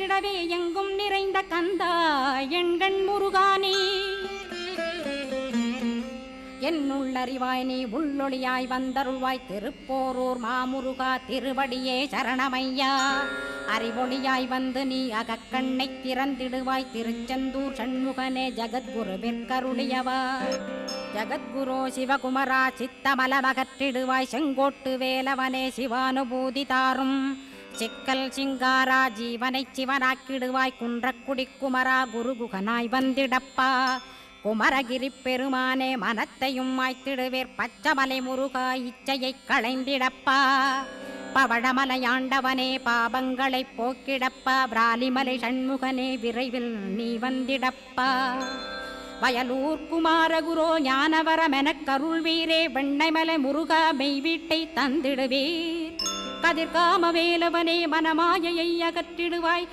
நிறைந்திடவே எங்கும் நிறைந்த கந்தா எண்கண் முருகானே என்னுள்ளறிவாய் நீ உள்ளொளியாய் வந்தருள்வாய் திருப்போரூர் மாமுருகா திருவடியே சரணமையா அறிவொளியாய் வந்து நீ அகக்கண்ணை திறந்திடுவாய் திருச்செந்தூர் சண்முகனே ஜகத்குருவிற்கருளியவா ஜகத்குரு சிவகுமரா சித்தமலமகற்றிடுவாய் செங்கோட்டு வேலவனே சிவானுபூதி தாரும் சிக்கல் சிங்காரா ஜீவனை சிவனாக்கிடுவாய் குன்றக்குடி குமரா குருகுகனாய் வந்திடப்பா குமரகிரி பெருமானே மனத்தையும் மாய்த்திடுவேர் பச்சமலை முருகா இச்சையை களைந்திடப்பா பவழமலையாண்டவனே பாபங்களை போக்கிடப்பா பிராலிமலை சண்முகனே விரைவில் நீ வந்திடப்பா வயலூர் குமாரகுரோ ஞானவரமெனக் கருள்வீரே வெண்ணைமலை முருகா மெய் வீட்டை தந்திடுவீர் கதிர்காம வேலவனே மனமாயையை அகற்றிடுவாய்